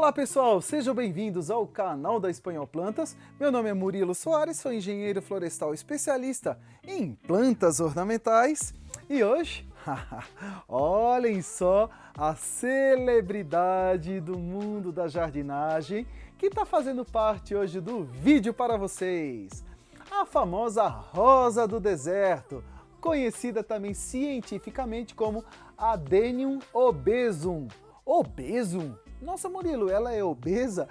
Olá pessoal, sejam bem-vindos ao canal da Espanhol Plantas. Meu nome é Murilo Soares, sou engenheiro florestal especialista em plantas ornamentais e hoje, olhem só a celebridade do mundo da jardinagem que está fazendo parte hoje do vídeo para vocês. A famosa rosa do deserto, conhecida também cientificamente como Adenium obesum. Obesum? Nossa, Murilo, ela é obesa?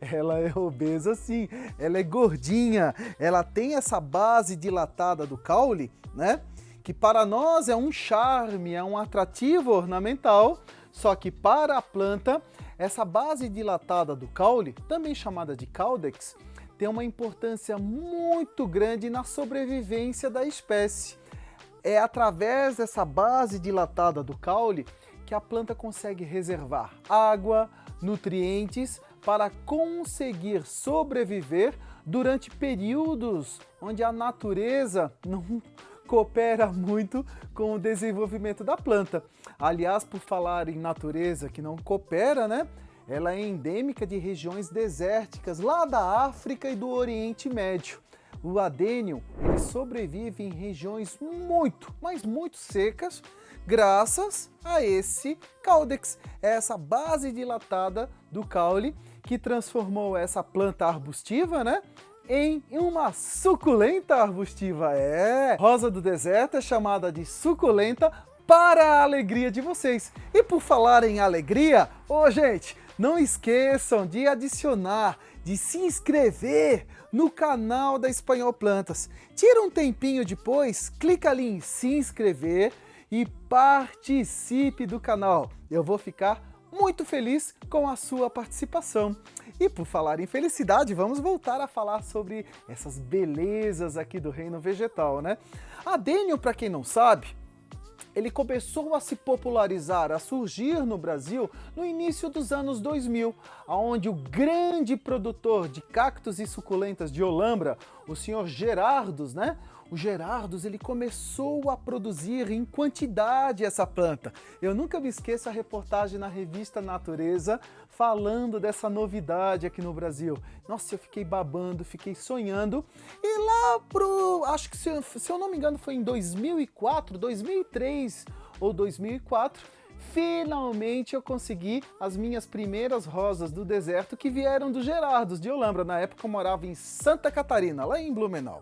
Ela é obesa sim, ela é gordinha, ela tem essa base dilatada do caule, né? Que para nós é um charme, é um atrativo ornamental, só que para a planta, essa base dilatada do caule, também chamada de caudex, tem uma importância muito grande na sobrevivência da espécie. É através dessa base dilatada do caule que a planta consegue reservar água, nutrientes para conseguir sobreviver durante períodos onde a natureza não coopera muito com o desenvolvimento da planta. Aliás, por falar em natureza que não coopera, né? Ela é endêmica de regiões desérticas lá da África e do Oriente Médio. O Adenium, ele sobrevive em regiões muito, mas muito secas, graças a esse caudex, essa base dilatada do caule que transformou essa planta arbustiva, né, em uma suculenta arbustiva. Rosa do deserto é chamada de suculenta para a alegria de vocês. E por falar em alegria, gente, não esqueçam de adicionar, de se inscrever no canal da Espanhol Plantas. Tira um tempinho depois, clica ali em se inscrever e participe do canal. Eu vou ficar muito feliz com a sua participação. E por falar em felicidade, vamos voltar a falar sobre essas belezas aqui do reino vegetal, né? Adenium, para quem não sabe, ele começou a se popularizar, a surgir no Brasil no início dos anos 2000, onde o grande produtor de cactos e suculentas de Olambra, o senhor Gerardos, né? O Gerardos, ele começou a produzir em quantidade essa planta. Eu nunca me esqueço a reportagem na revista Natureza falando dessa novidade aqui no Brasil. Nossa, eu fiquei babando, fiquei sonhando. E lá acho que se eu não me engano foi em 2004, 2003 ou 2004, finalmente eu consegui as minhas primeiras rosas do deserto que vieram do Gerardos de Olambra. Na época eu morava em Santa Catarina, lá em Blumenau.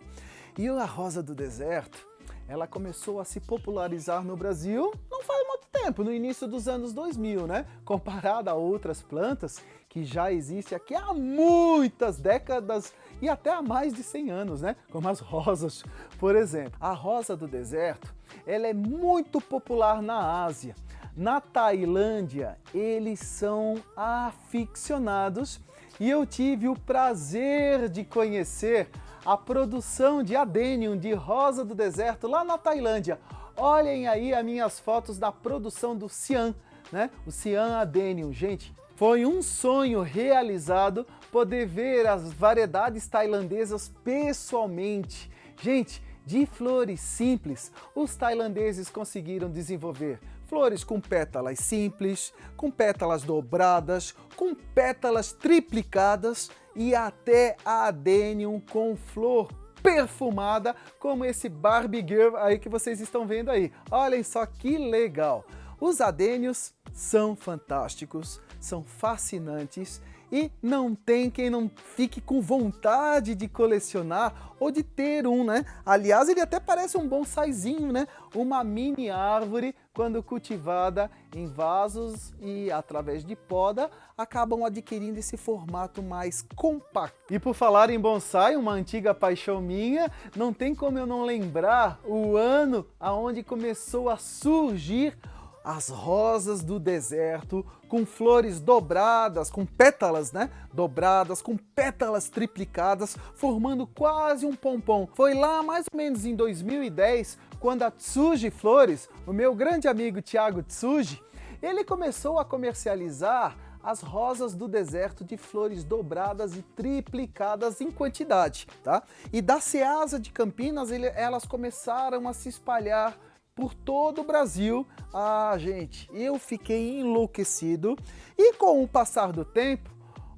E a rosa do deserto, ela começou a se popularizar no Brasil não faz muito tempo, no início dos anos 2000, né? Comparada a outras plantas que já existem aqui há muitas décadas e até há mais de 100 anos, né? Como as rosas, por exemplo. A rosa do deserto, ela é muito popular na Ásia. Na Tailândia, eles são aficionados e eu tive o prazer de conhecer a produção de Adenium, de rosa do deserto, lá na Tailândia. Olhem aí as minhas fotos da produção do Siam, né? O Siam Adenium, gente, foi um sonho realizado poder ver as variedades tailandesas pessoalmente. Gente, de flores simples, os tailandeses conseguiram desenvolver flores com pétalas simples, com pétalas dobradas, com pétalas triplicadas e até a Adenium com flor perfumada, como esse Barbie Girl aí que vocês estão vendo aí. Olhem só que legal! Os Adeniums são fantásticos, são fascinantes e não tem quem não fique com vontade de colecionar ou de ter um, né? Aliás, ele até parece um bonsaizinho, né? Uma mini árvore, quando cultivada em vasos e através de poda, acabam adquirindo esse formato mais compacto. E por falar em bonsai, uma antiga paixão minha, não tem como eu não lembrar o ano aonde começou a surgir as rosas do deserto, com flores dobradas, com pétalas, né? Dobradas, com pétalas triplicadas, formando quase um pompom. Foi lá mais ou menos em 2010, quando a Tsuji Flores, o meu grande amigo Thiago Tsuji, ele começou a comercializar as rosas do deserto de flores dobradas e triplicadas em quantidade, tá? E da Ceasa de Campinas, elas começaram a se espalhar por todo o Brasil. Ah, gente, eu fiquei enlouquecido e com o passar do tempo,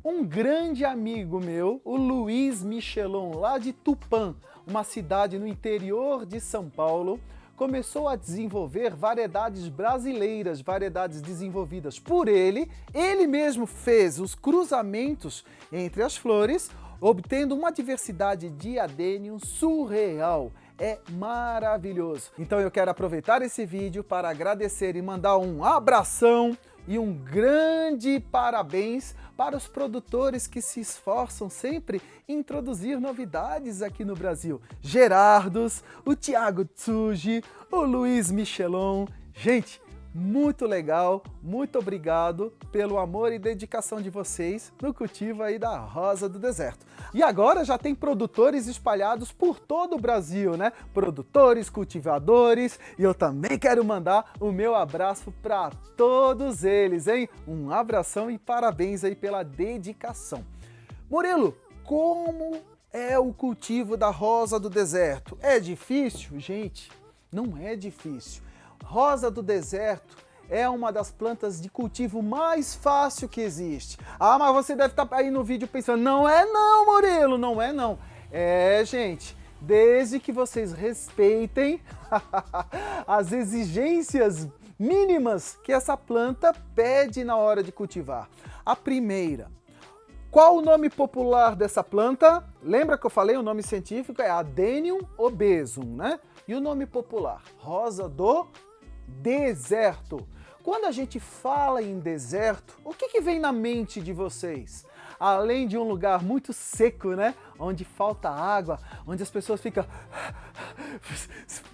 um grande amigo meu, o Luiz Michelon, lá de Tupã, uma cidade no interior de São Paulo, começou a desenvolver variedades brasileiras, variedades desenvolvidas por ele. Ele mesmo fez os cruzamentos entre as flores, obtendo uma diversidade de adênium surreal. É maravilhoso. Então eu quero aproveitar esse vídeo para agradecer e mandar um abração e um grande parabéns para os produtores que se esforçam sempre em introduzir novidades aqui no Brasil. Gerardos, o Thiago Tsuji, o Luiz Michelon. Gente, muito legal, muito obrigado pelo amor e dedicação de vocês no cultivo aí da rosa do deserto. E agora já tem produtores espalhados por todo o Brasil, né? Produtores, cultivadores, e eu também quero mandar o meu abraço para todos eles, hein? Um abração e parabéns aí pela dedicação. Murilo, como é o cultivo da rosa do deserto? É difícil? Gente, não é difícil. Rosa do deserto é uma das plantas de cultivo mais fácil que existe. Ah, mas você deve estar aí no vídeo pensando, não é não, Murilo, não é não. É, gente, desde que vocês respeitem as exigências mínimas que essa planta pede na hora de cultivar. A primeira, qual o nome popular dessa planta? Lembra que eu falei, o nome científico é Adenium obesum, né? E o nome popular? Rosa do deserto. Quando a gente fala em deserto, o que vem na mente de vocês? Além de um lugar muito seco, né? Onde falta água, onde as pessoas ficam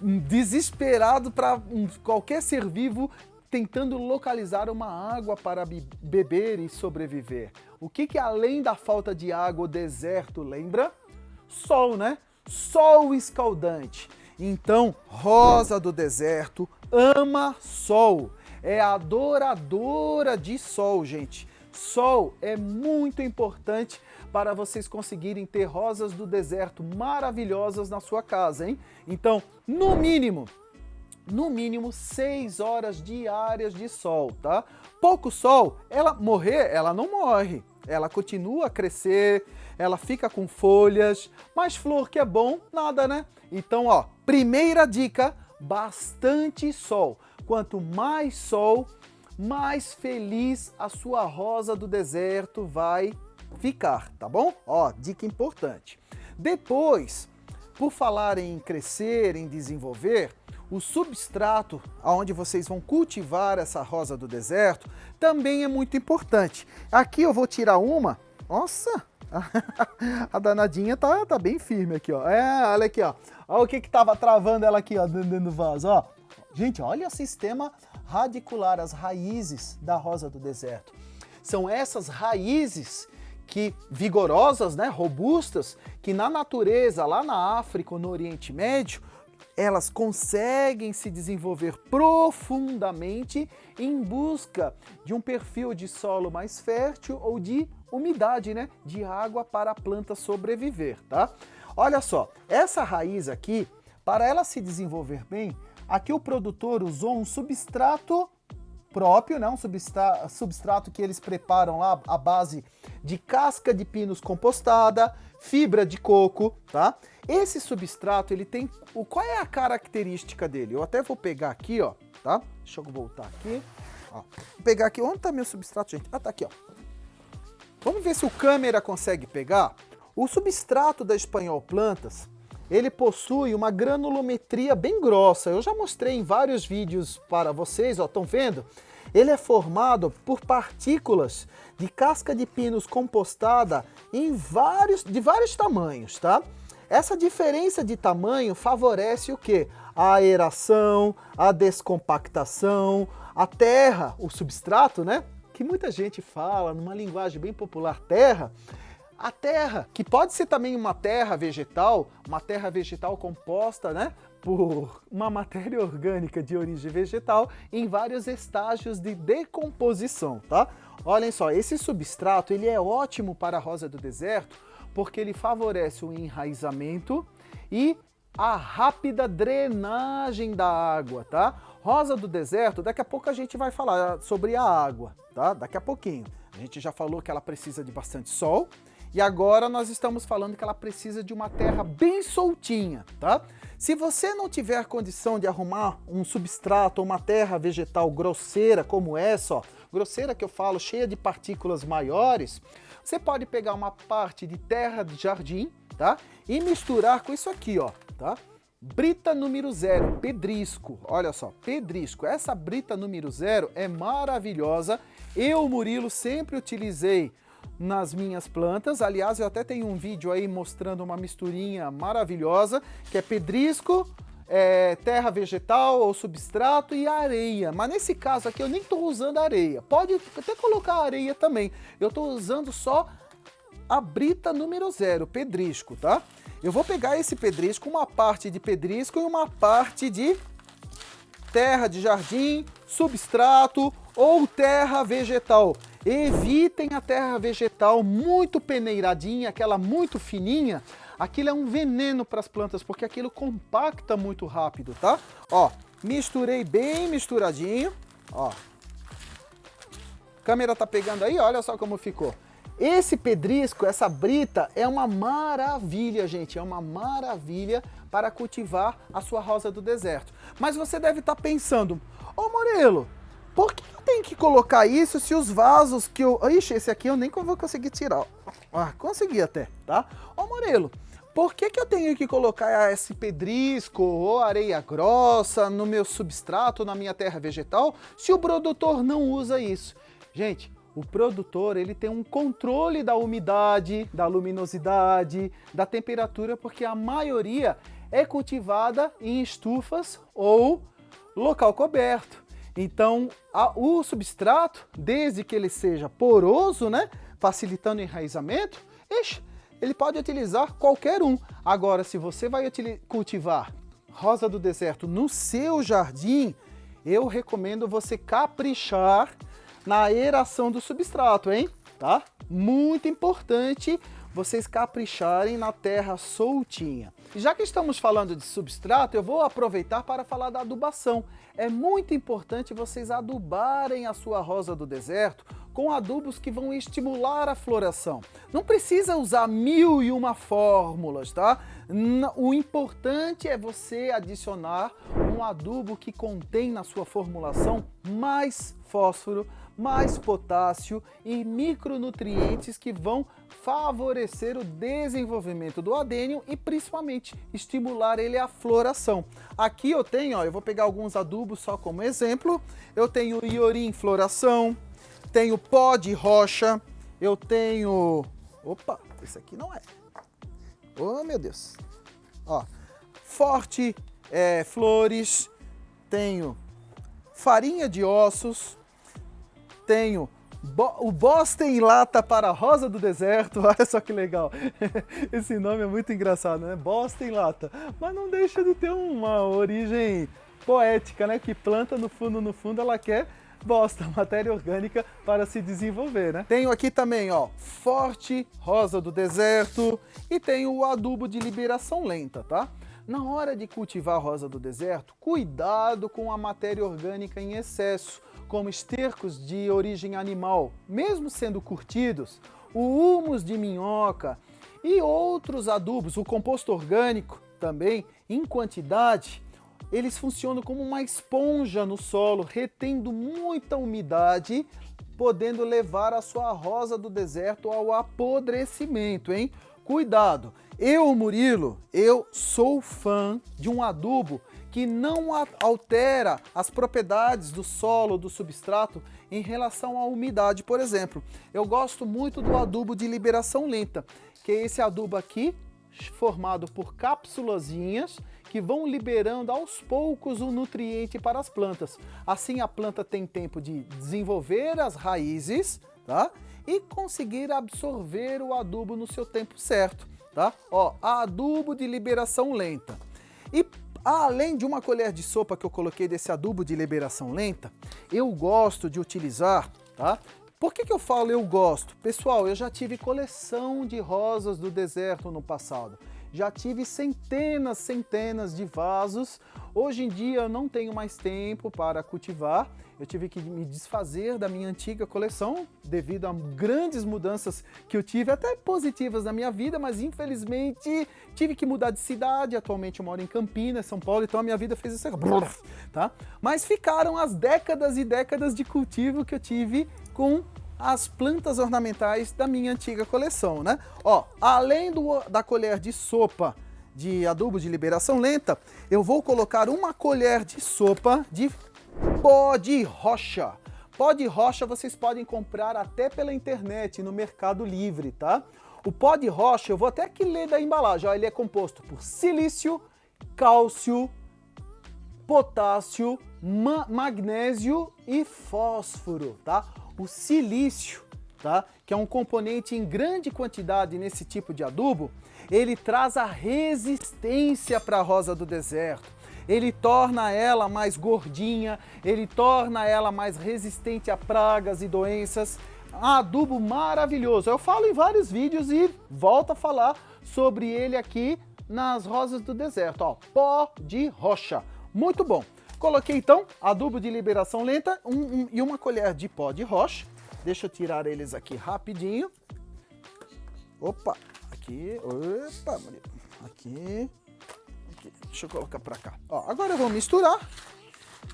desesperadas para qualquer ser vivo tentando localizar uma água para beber e sobreviver. O que além da falta de água, o deserto lembra? Sol, né? Sol escaldante. Então, rosa do deserto ama sol, é adoradora de sol, gente. Sol é muito importante para vocês conseguirem ter rosas do deserto maravilhosas na sua casa, hein? Então, no mínimo 6 horas diárias de sol, tá? Pouco sol, ela não morre. Ela continua a crescer, ela fica com folhas, mas flor que é bom, nada, né? Então, ó, primeira dica, bastante sol. Quanto mais sol, mais feliz a sua rosa do deserto vai ficar, tá bom? Ó, dica importante. Depois, por falar em crescer, em desenvolver, o substrato onde vocês vão cultivar essa rosa do deserto também é muito importante. Aqui eu vou tirar uma. Nossa, a danadinha tá bem firme aqui, ó. Olha aqui, ó. Olha o que tava travando ela aqui, ó, dentro do vaso, ó. Gente, olha o sistema radicular, as raízes da rosa do deserto. São essas raízes que vigorosas, né, robustas, que na natureza, lá na África ou no Oriente Médio, elas conseguem se desenvolver profundamente em busca de um perfil de solo mais fértil ou de umidade, né, de água para a planta sobreviver, tá? Olha só, essa raiz aqui, para ela se desenvolver bem, aqui o produtor usou um substrato próprio, né, um substrato que eles preparam lá à base de casca de pinos compostada, fibra de coco, tá? Esse substrato, ele tem... Qual é a característica dele? Eu até vou pegar aqui, ó, tá? Deixa eu voltar aqui. Ó. Vou pegar aqui. Onde tá meu substrato, gente? Ah, tá aqui, ó. Vamos ver se o câmera consegue pegar. O substrato da Espanhol Plantas, ele possui uma granulometria bem grossa. Eu já mostrei em vários vídeos para vocês, ó, estão vendo? Ele é formado por partículas de casca de pinos compostada de vários tamanhos, tá? Essa diferença de tamanho favorece o quê? A aeração, a descompactação, a terra, o substrato, né? Que muita gente fala numa linguagem bem popular, terra. A terra, que pode ser também uma terra vegetal composta, né, por uma matéria orgânica de origem vegetal em vários estágios de decomposição, tá? Olhem só, esse substrato, ele é ótimo para a rosa do deserto porque ele favorece o enraizamento e a rápida drenagem da água, tá? Rosa do deserto, daqui a pouco a gente vai falar sobre a água, tá? Daqui a pouquinho. A gente já falou que ela precisa de bastante sol e agora nós estamos falando que ela precisa de uma terra bem soltinha, tá? Se você não tiver condição de arrumar um substrato ou uma terra vegetal grosseira como essa, ó, grosseira que eu falo, cheia de partículas maiores, você pode pegar uma parte de terra de jardim, tá? E misturar com isso aqui, ó, tá? Brita número 0, pedrisco, olha só, pedrisco. Essa brita número 0 é maravilhosa. Eu, Murilo, sempre utilizei nas minhas plantas. Aliás, eu até tenho um vídeo aí mostrando uma misturinha maravilhosa, que é pedrisco, terra vegetal ou substrato e areia. Mas nesse caso aqui eu nem estou usando areia. Pode até colocar areia também. Eu estou usando só a brita número 0, pedrisco, tá? Eu vou pegar esse pedrisco, uma parte de pedrisco e uma parte de terra de jardim, substrato ou terra vegetal. Evitem a terra vegetal muito peneiradinha, aquela muito fininha. Aquilo é um veneno para as plantas, porque aquilo compacta muito rápido, tá? Ó, misturei bem misturadinho, ó. A câmera tá pegando aí, olha só como ficou. Esse pedrisco, essa brita, é uma maravilha, gente, é uma maravilha para cultivar a sua rosa do deserto. Mas você deve estar pensando, ô Murilo, por que eu tenho que colocar isso se os vasos que eu... Ixi, esse aqui eu nem vou conseguir tirar. Ah, consegui até, tá? Ô Murilo, por que eu tenho que colocar esse pedrisco ou areia grossa no meu substrato, na minha terra vegetal, se o produtor não usa isso? Gente, o produtor, ele tem um controle da umidade, da luminosidade, da temperatura, porque a maioria é cultivada em estufas ou local coberto. Então, o substrato, desde que ele seja poroso, né, facilitando o enraizamento, ele pode utilizar qualquer um. Agora, se você vai cultivar rosa do deserto no seu jardim, eu recomendo você caprichar na aeração do substrato, hein? Tá? Muito importante vocês capricharem na terra soltinha. E já que estamos falando de substrato, eu vou aproveitar para falar da adubação. É muito importante vocês adubarem a sua rosa do deserto com adubos que vão estimular a floração. Não precisa usar 1001 fórmulas, tá? O importante é você adicionar um adubo que contém na sua formulação mais fósforo, mais potássio e micronutrientes que vão favorecer o desenvolvimento do adênio e principalmente estimular ele a floração. Aqui eu tenho, ó, eu vou pegar alguns adubos só como exemplo. Eu tenho iorim floração, tenho pó de rocha, eu tenho... Opa, esse aqui não é. Oh, meu Deus. Ó, forte flores, tenho farinha de ossos, tenho o bosta em lata para a rosa do deserto. Olha só que legal. Esse nome é muito engraçado, né? Bosta em lata. Mas não deixa de ter uma origem poética, né? Que planta no fundo ela quer bosta, matéria orgânica para se desenvolver, né? Tenho aqui também, ó, forte rosa do deserto e tenho o adubo de liberação lenta, tá? Na hora de cultivar a rosa do deserto, cuidado com a matéria orgânica em excesso, como estercos de origem animal, mesmo sendo curtidos, o humus de minhoca e outros adubos, o composto orgânico também, em quantidade, eles funcionam como uma esponja no solo, retendo muita umidade, podendo levar a sua rosa do deserto ao apodrecimento, hein? Cuidado! Eu, Murilo, eu sou fã de um adubo que não altera as propriedades do solo, do substrato, em relação à umidade, por exemplo. Eu gosto muito do adubo de liberação lenta, que é esse adubo aqui, formado por cápsulazinhas, que vão liberando aos poucos o nutriente para as plantas. Assim a planta tem tempo de desenvolver as raízes, tá? E conseguir absorver o adubo no seu tempo certo, tá? Ó, adubo de liberação lenta. E além de uma colher de sopa que eu coloquei desse adubo de liberação lenta, eu gosto de utilizar, tá? Por que eu falo eu gosto? Pessoal, eu já tive coleção de rosas do deserto no passado. já tive centenas de vasos. Hoje em dia eu não tenho mais tempo para cultivar, eu tive que me desfazer da minha antiga coleção devido a grandes mudanças que eu tive, até positivas na minha vida, mas infelizmente tive que mudar de cidade. Atualmente eu moro em Campinas, São Paulo, então a minha vida fez isso, tá? Mas ficaram as décadas e décadas de cultivo que eu tive com as plantas ornamentais da minha antiga coleção, né? Ó, além da colher de sopa de adubo de liberação lenta, eu vou colocar uma colher de sopa de pó de rocha. Pó de rocha vocês podem comprar até pela internet, no Mercado Livre, tá? O pó de rocha, eu vou até aqui ler da embalagem, ó, ele é composto por silício, cálcio, potássio, magnésio e fósforo, tá? O silício, tá? Que é um componente em grande quantidade nesse tipo de adubo, ele traz a resistência para a rosa do deserto. Ele torna ela mais gordinha, ele torna ela mais resistente a pragas e doenças. Um adubo maravilhoso. Eu falo em vários vídeos e volto a falar sobre ele aqui nas rosas do deserto. Ó, pó de rocha. Muito bom. Coloquei então adubo de liberação lenta e uma colher de pó de rocha. Deixa eu tirar eles aqui rapidinho. Opa, aqui. Opa, aqui. Deixa eu colocar pra cá. Ó, agora eu vou misturar.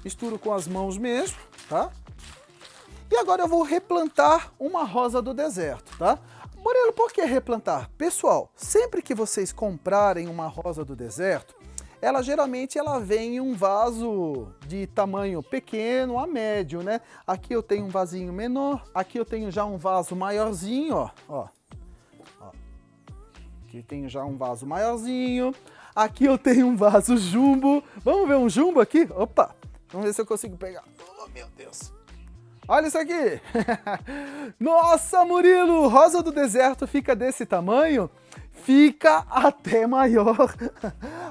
Misturo com as mãos mesmo, tá? E agora eu vou replantar uma rosa do deserto, tá? Murilo, por que replantar? Pessoal, sempre que vocês comprarem uma rosa do deserto, ela geralmente vem em um vaso de tamanho pequeno a médio, né? Aqui eu tenho um vasinho menor, aqui eu tenho já um vaso maiorzinho, ó. Aqui eu tenho já um vaso maiorzinho. Aqui eu tenho um vaso jumbo. Vamos ver um jumbo aqui? Opa! Vamos ver se eu consigo pegar. Oh, meu Deus! Olha isso aqui! Nossa, Murilo! Rosa do deserto fica desse tamanho? Fica até maior.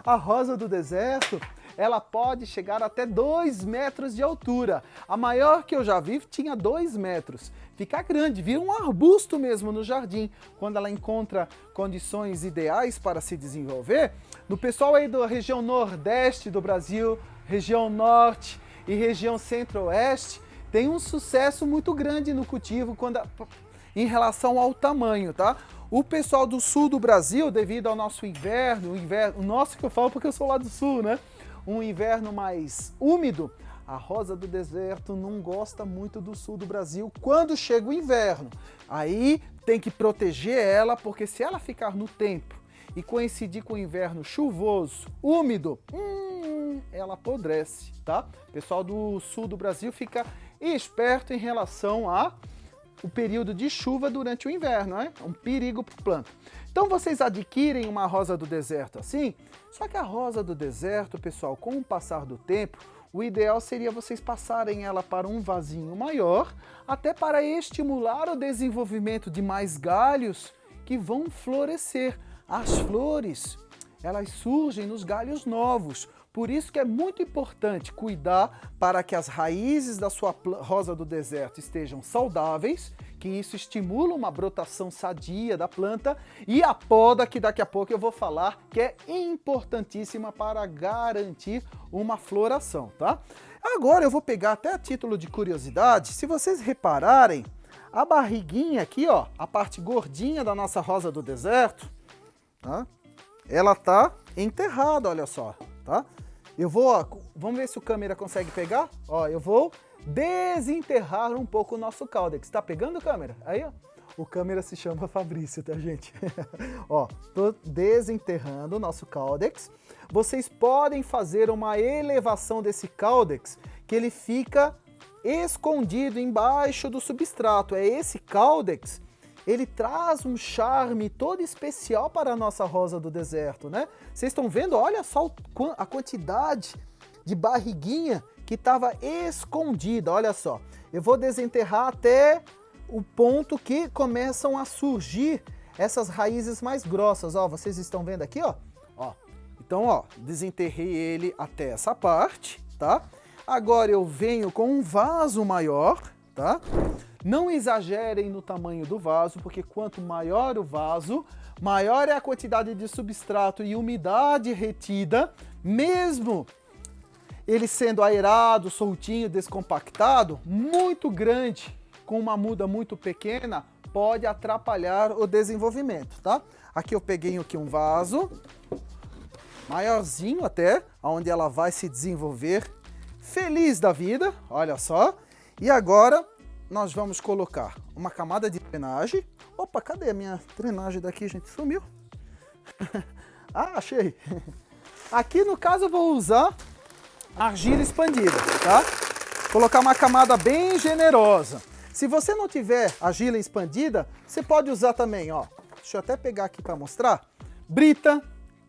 A rosa do deserto, ela pode chegar até 2 metros de altura. A maior que eu já vi tinha 2 metros. Fica grande, vira um arbusto mesmo no jardim. Quando ela encontra condições ideais para se desenvolver, no pessoal aí da região nordeste do Brasil, região norte e região centro-oeste, tem um sucesso muito grande no cultivo em relação ao tamanho, tá? O pessoal do sul do Brasil, devido ao nosso inverno, o nosso que eu falo porque eu sou lá do sul, né? Um inverno mais úmido, a rosa do deserto não gosta muito do sul do Brasil quando chega o inverno. Aí tem que proteger ela, porque se ela ficar no tempo e coincidir com o inverno chuvoso, úmido, ela apodrece, tá? O pessoal do sul do Brasil fica esperto em relação o período de chuva durante o inverno, né? É um perigo para a planta. Então vocês adquirem uma rosa do deserto assim, só que a rosa do deserto, pessoal, com o passar do tempo, o ideal seria vocês passarem ela para um vasinho maior, até para estimular o desenvolvimento de mais galhos que vão florescer. As flores, elas surgem nos galhos novos. Por isso que é muito importante cuidar para que as raízes da sua rosa do deserto estejam saudáveis, que isso estimula uma brotação sadia da planta, e a poda, que daqui a pouco eu vou falar, que é importantíssima para garantir uma floração, tá? Agora eu vou pegar até a título de curiosidade, se vocês repararem, a barriguinha aqui, ó, a parte gordinha da nossa rosa do deserto, tá? Ela tá enterrada, olha só, tá? Eu vou, ó, vamos ver se o câmera consegue pegar. Ó, eu vou desenterrar um pouco o nosso caudex. Tá pegando, câmera? Aí, ó. O câmera se chama Fabrício, tá, gente? Ó, tô desenterrando o nosso caudex. Vocês podem fazer uma elevação desse caudex, que ele fica escondido embaixo do substrato. É esse caudex, ele traz um charme todo especial para a nossa rosa do deserto, né? Vocês estão vendo? Olha só a quantidade de barriguinha que estava escondida, olha só. Eu vou desenterrar até o ponto que começam a surgir essas raízes mais grossas, ó. Vocês estão vendo aqui, ó? Ó. Então, ó, desenterrei ele até essa parte, tá? Agora eu venho com um vaso maior, tá? Não exagerem no tamanho do vaso, porque quanto maior o vaso, maior é a quantidade de substrato e umidade retida, mesmo ele sendo aerado, soltinho, descompactado, muito grande, com uma muda muito pequena, pode atrapalhar o desenvolvimento, tá? Aqui eu peguei aqui um vaso, maiorzinho até, onde ela vai se desenvolver feliz da vida, olha só. E agora nós vamos colocar uma camada de drenagem. Opa, cadê a minha drenagem daqui, gente? Sumiu. Ah, achei. Aqui no caso eu vou usar argila expandida, tá? Colocar uma camada bem generosa. Se você não tiver argila expandida, você pode usar também, ó. Deixa eu até pegar aqui para mostrar. Brita,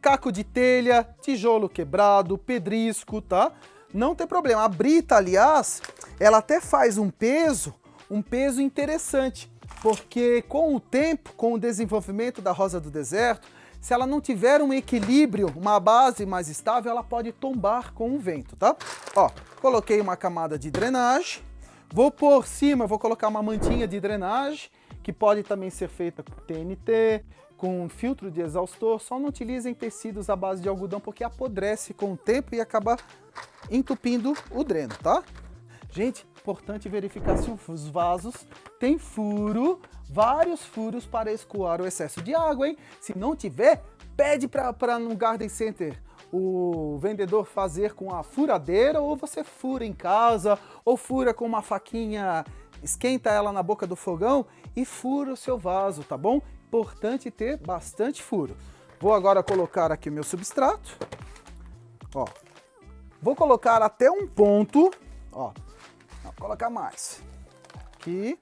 caco de telha, tijolo quebrado, pedrisco, tá? Não tem problema. A brita, aliás, ela até faz um peso interessante, porque com o tempo, com o desenvolvimento da rosa do deserto, se ela não tiver um equilíbrio, uma base mais estável, ela pode tombar com o vento, tá? Ó, coloquei uma camada de drenagem, vou por cima, vou colocar uma mantinha de drenagem, que pode também ser feita com TNT, com filtro de exaustor. Só não utilizem tecidos à base de algodão, porque apodrece com o tempo e acaba entupindo o dreno, tá? Gente, importante verificar se os vasos têm furo, vários furos para escoar o excesso de água, hein? Se não tiver, pede para no Garden Center o vendedor fazer com a furadeira, ou você fura em casa, ou fura com uma faquinha, esquenta ela na boca do fogão e fura o seu vaso, tá bom? Importante ter bastante furo. Vou agora colocar aqui o meu substrato, ó. Vou colocar até um ponto, ó. Vou colocar mais. Aqui.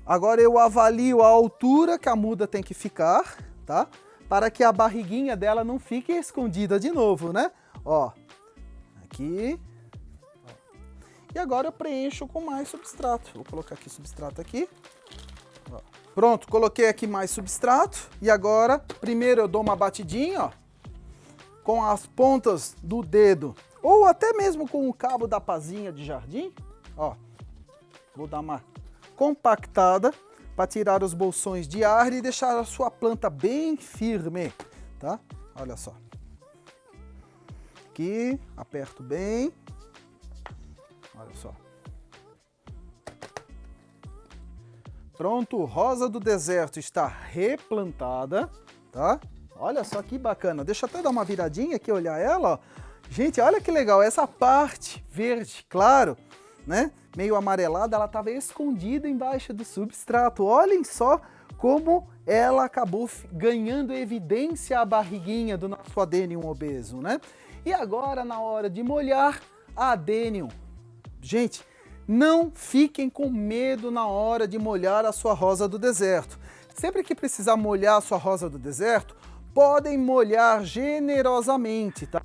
Agora eu avalio a altura que a muda tem que ficar, tá? Para que a barriguinha dela não fique escondida de novo, né? Ó, aqui. E agora eu preencho com mais substrato. Vou colocar aqui substrato aqui. Ó. Pronto, coloquei aqui mais substrato. E agora, primeiro eu dou uma batidinha, ó, com as pontas do dedo, ou até mesmo com o cabo da pazinha de jardim, ó. Vou dar uma compactada para tirar os bolsões de ar e deixar a sua planta bem firme, tá? Olha só. Aqui, aperto bem. Olha só. Pronto, rosa do deserto está replantada, tá? Olha só que bacana. Deixa eu até dar uma viradinha aqui, olhar ela, ó. Gente, olha que legal. Essa parte verde, claro, né? Meio amarelada, ela estava escondida embaixo do substrato. Olhem só como ela acabou ganhando evidência a barriguinha do nosso adênium obeso, né? E agora, na hora de molhar a adênium, gente, não fiquem com medo na hora de molhar a sua rosa do deserto. Sempre que precisar molhar a sua rosa do deserto, podem molhar generosamente, tá?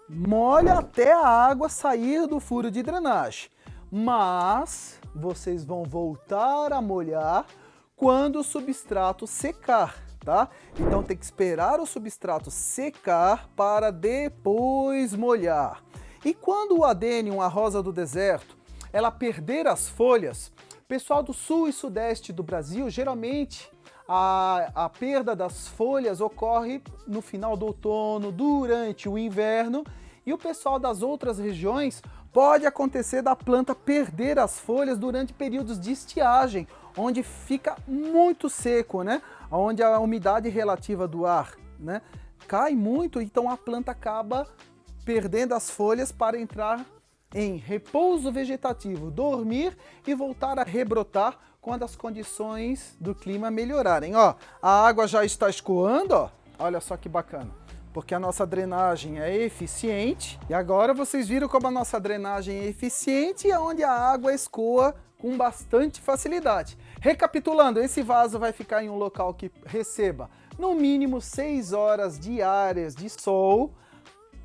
Molha até a água sair do furo de drenagem. Mas vocês vão voltar a molhar quando o substrato secar, tá? Então tem que esperar o substrato secar para depois molhar. E quando o adênium, a rosa do deserto, ela perder as folhas, pessoal do sul e sudeste do Brasil, geralmente a perda das folhas ocorre no final do outono, durante o inverno, e o pessoal das outras regiões pode acontecer da planta perder as folhas durante períodos de estiagem, onde fica muito seco, né? Onde a umidade relativa do ar, né, cai muito, então a planta acaba perdendo as folhas para entrar em repouso vegetativo, dormir e voltar a rebrotar quando as condições do clima melhorarem. Ó, a água já está escoando, ó. Olha só que bacana. Porque a nossa drenagem é eficiente. E agora vocês viram como a nossa drenagem é eficiente e onde a água escoa com bastante facilidade. Recapitulando, esse vaso vai ficar em um local que receba no mínimo 6 horas diárias de sol.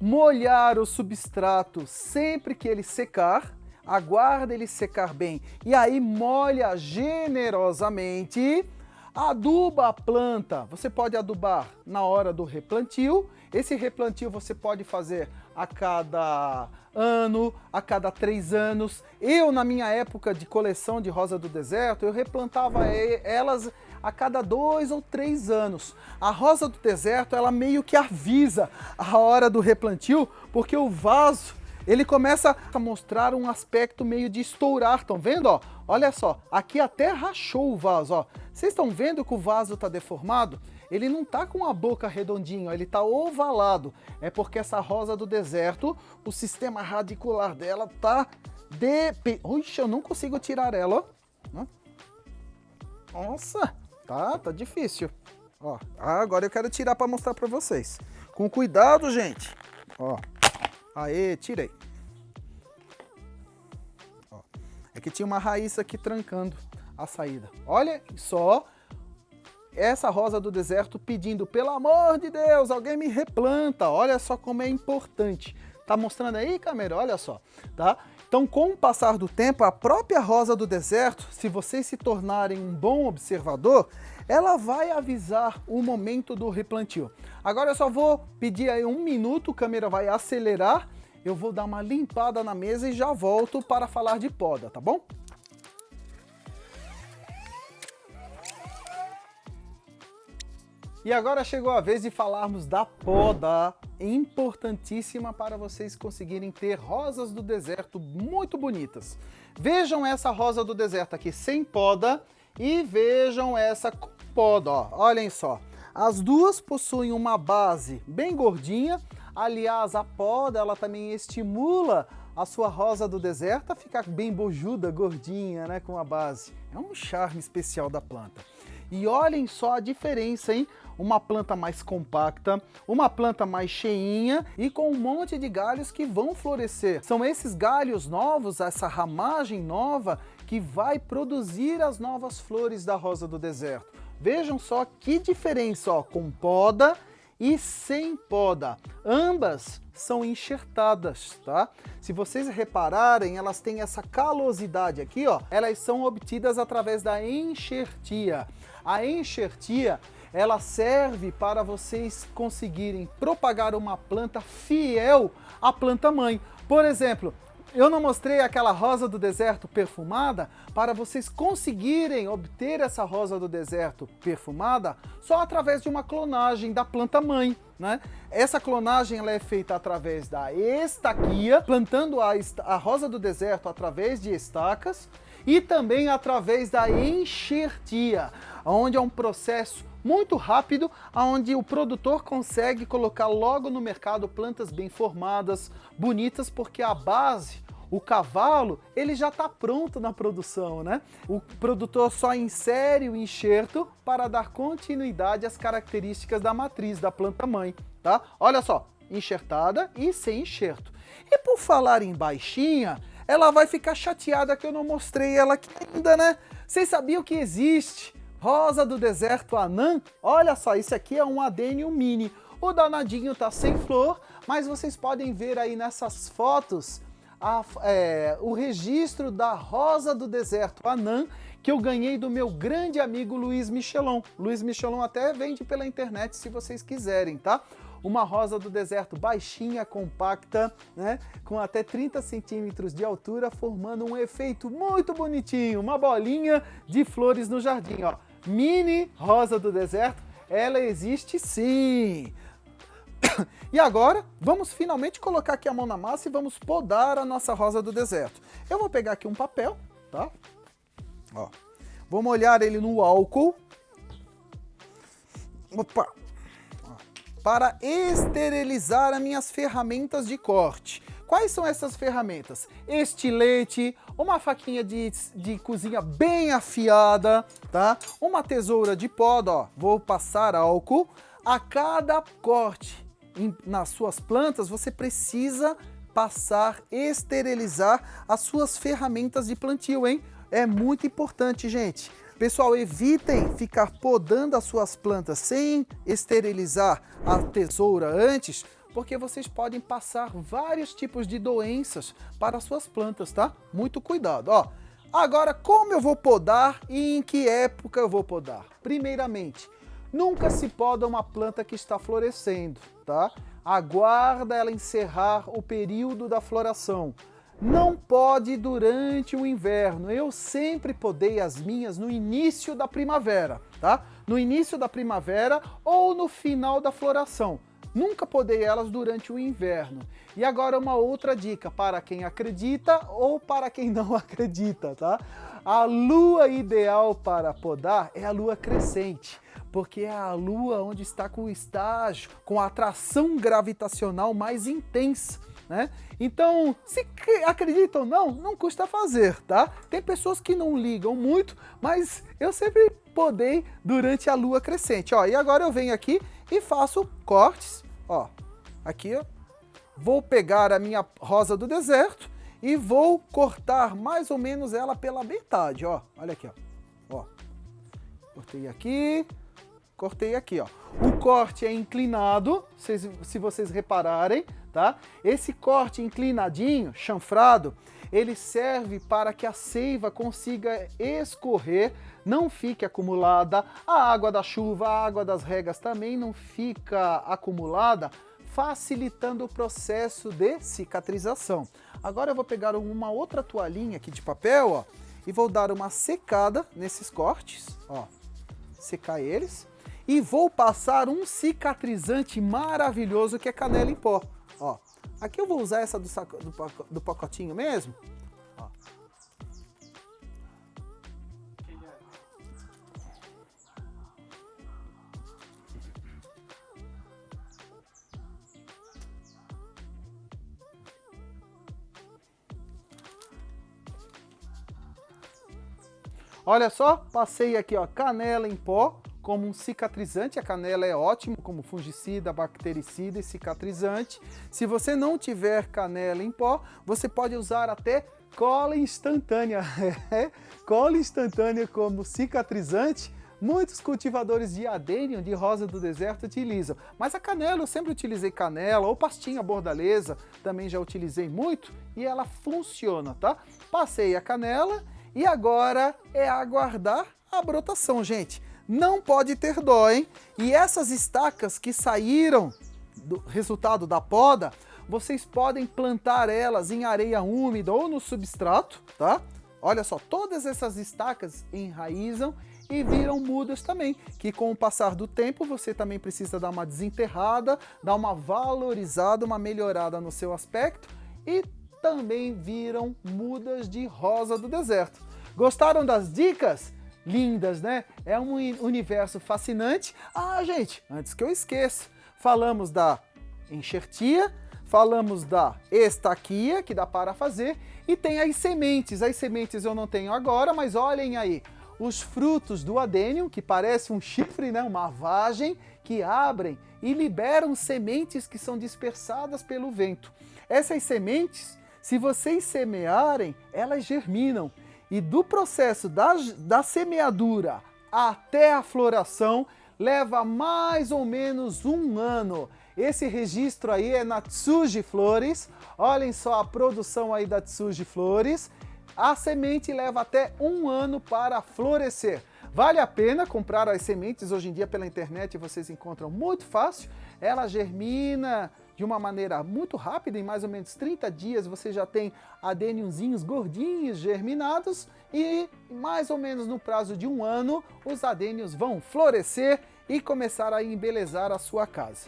Molhar o substrato sempre que ele secar, aguarda ele secar bem e aí molha generosamente. Aduba a planta, você pode adubar na hora do replantio. Esse replantio você pode fazer a cada ano, a cada 3 anos. Eu, na minha época de coleção de rosa do deserto, eu replantava elas a cada 2 ou 3 anos. A rosa do deserto, ela meio que avisa a hora do replantio, porque o vaso, ele começa a mostrar um aspecto meio de estourar, estão vendo, ó? Olha só, aqui até rachou o vaso, ó. Vocês estão vendo que o vaso está deformado? Ele não tá com a boca redondinha, ele tá ovalado. É porque essa rosa do deserto, o sistema radicular dela tá Oxe, eu não consigo tirar ela, ó. Nossa, tá difícil. Ó, agora eu quero tirar para mostrar para vocês. Com cuidado, gente. Ó, aê, tirei. Ó, é que tinha uma raiz aqui trancando a saída. Olha só. Essa rosa do deserto pedindo, pelo amor de Deus, alguém me replanta. Olha só como é importante. Tá mostrando aí, câmera? Olha só, tá? Então, com o passar do tempo, a própria rosa do deserto, se vocês se tornarem um bom observador, ela vai avisar o momento do replantio. Agora eu só vou pedir aí 1 minuto, a câmera vai acelerar, eu vou dar uma limpada na mesa e já volto para falar de poda, tá bom? E agora chegou a vez de falarmos da poda, importantíssima para vocês conseguirem ter rosas do deserto muito bonitas. Vejam essa rosa do deserto aqui sem poda e vejam essa com poda, ó. Olhem só. As duas possuem uma base bem gordinha, aliás a poda ela também estimula a sua rosa do deserto a ficar bem bojuda, gordinha, né, com a base. É um charme especial da planta. E olhem só a diferença, hein? Uma planta mais compacta, uma planta mais cheinha e com um monte de galhos que vão florescer. São esses galhos novos, essa ramagem nova, que vai produzir as novas flores da rosa do deserto. Vejam só que diferença, ó, com poda e sem poda. Ambas são enxertadas, tá? Se vocês repararem, elas têm essa calosidade aqui, ó. Elas são obtidas através da enxertia. A enxertia, ela serve para vocês conseguirem propagar uma planta fiel à planta mãe. Por exemplo, eu não mostrei aquela rosa do deserto perfumada para vocês conseguirem obter essa rosa do deserto perfumada só através de uma clonagem da planta mãe, né? Essa clonagem ela é feita através da estaquia, plantando a rosa do deserto através de estacas e também através da enxertia, onde é um processo muito rápido, onde o produtor consegue colocar logo no mercado plantas bem formadas, bonitas, porque a base, o cavalo, ele já está pronto na produção, né? O produtor só insere o enxerto para dar continuidade às características da matriz da planta mãe, tá? Olha só, enxertada e sem enxerto. E por falar em baixinha, ela vai ficar chateada que eu não mostrei ela aqui ainda, né? Vocês sabiam que existe rosa do deserto anã? Olha só, isso aqui é um adênio mini. O danadinho tá sem flor, mas vocês podem ver aí nessas fotos o registro da rosa do deserto anã que eu ganhei do meu grande amigo Luiz Michelon. Luiz Michelon até vende pela internet se vocês quiserem, tá? Uma rosa do deserto baixinha, compacta, né? Com até 30 centímetros de altura, formando um efeito muito bonitinho, uma bolinha de flores no jardim, ó. Mini rosa do deserto, ela existe sim! E agora, vamos finalmente colocar aqui a mão na massa e vamos podar a nossa rosa do deserto. Eu vou pegar aqui um papel, tá? Ó, vou molhar ele no álcool. Opa! Para esterilizar as minhas ferramentas de corte. Quais são essas ferramentas? Estilete, uma faquinha de cozinha bem afiada, tá? Uma tesoura de poda, ó. Vou passar álcool. A cada corte nas suas plantas, você precisa passar, esterilizar as suas ferramentas de plantio, hein? É muito importante, gente. Pessoal, evitem ficar podando as suas plantas sem esterilizar a tesoura antes, porque vocês podem passar vários tipos de doenças para as suas plantas, tá? Muito cuidado, ó. Agora, como eu vou podar e em que época eu vou podar? Primeiramente, nunca se poda uma planta que está florescendo, tá? aguarda ela encerrar o período da floração. Não pode durante o inverno. Eu sempre podei as minhas no início da primavera, tá? No início da primavera ou no final da floração. Nunca podei elas durante o inverno. E agora uma outra dica para quem acredita ou para quem não acredita, tá? A lua ideal para podar é a lua crescente, porque é a lua onde está com o estágio, com a atração gravitacional mais intensa, né? Então, se acreditam ou não, não custa fazer, tá? Tem pessoas que não ligam muito, mas eu sempre podei durante a lua crescente, ó. E agora eu venho aqui e faço cortes, ó. Aqui, ó. Vou pegar a minha rosa do deserto e vou cortar mais ou menos ela pela metade, ó. Olha aqui, ó. Cortei aqui, ó. O corte é inclinado, se vocês repararem, tá? Esse corte inclinadinho, chanfrado, ele serve para que a seiva consiga escorrer, não fique acumulada, a água da chuva, a água das regas também não fica acumulada, facilitando o processo de cicatrização. Agora eu vou pegar uma outra toalhinha aqui de papel, ó, e vou dar uma secada nesses cortes, ó, secar eles, e vou passar um cicatrizante maravilhoso que é canela em pó, ó. Aqui eu vou usar essa do pacotinho mesmo, ó. Olha só, passei aqui, ó, canela em pó como um cicatrizante. A canela é ótimo como fungicida, bactericida e cicatrizante. Se você não tiver canela em pó, você pode usar até cola instantânea. Cola instantânea como cicatrizante. Muitos cultivadores de adênio, de rosa do deserto, utilizam. Mas a canela, eu sempre utilizei canela, ou pastinha bordaleza, também já utilizei muito, e ela funciona, tá? Passei a canela e agora é aguardar a brotação, gente. Não pode ter dó, hein? E essas estacas que saíram do resultado da poda, vocês podem plantar elas em areia úmida ou no substrato, tá? Olha só, todas essas estacas enraizam e viram mudas também, que com o passar do tempo você também precisa dar uma desenterrada, dar uma valorizada, uma melhorada no seu aspecto e também viram mudas de rosa do deserto. Gostaram das dicas? Lindas, né? É um universo fascinante. Ah, gente, antes que eu esqueça, falamos da enxertia, falamos da estaquia, que dá para fazer, e tem as sementes. As sementes eu não tenho agora, mas olhem aí, os frutos do adênio, que parece um chifre, né? Uma vagem, que abrem e liberam sementes que são dispersadas pelo vento. Essas sementes, se vocês semearem, elas germinam. E do processo da semeadura até a floração, leva mais ou menos um ano. Esse registro aí é na Tsuji Flores. Olhem só a produção aí da Tsuji Flores. A semente leva até um ano para florescer. Vale a pena comprar as sementes, hoje em dia pela internet vocês encontram muito fácil. Ela germina de uma maneira muito rápida, em mais ou menos 30 dias você já tem adêniozinhos gordinhos germinados e mais ou menos no prazo de um ano os adênios vão florescer e começar a embelezar a sua casa.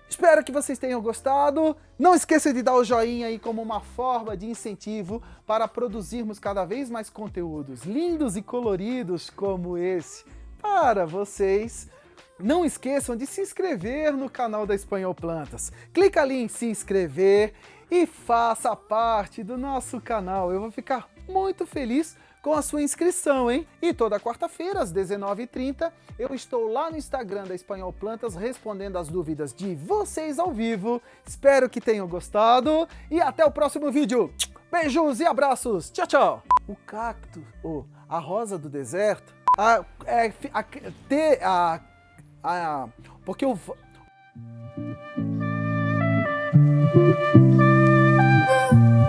Espero que vocês tenham gostado. Não esqueça de dar o joinha aí como uma forma de incentivo para produzirmos cada vez mais conteúdos lindos e coloridos como esse para vocês. Não esqueçam de se inscrever no canal da Espanhol Plantas. Clica ali em se inscrever e faça parte do nosso canal. Eu vou ficar muito feliz com a sua inscrição, hein? E toda quarta-feira, às 19h30, eu estou lá no Instagram da Espanhol Plantas respondendo as dúvidas de vocês ao vivo. Espero que tenham gostado e até o próximo vídeo. Beijos e abraços. Tchau, tchau. O cacto, a rosa do deserto, porque o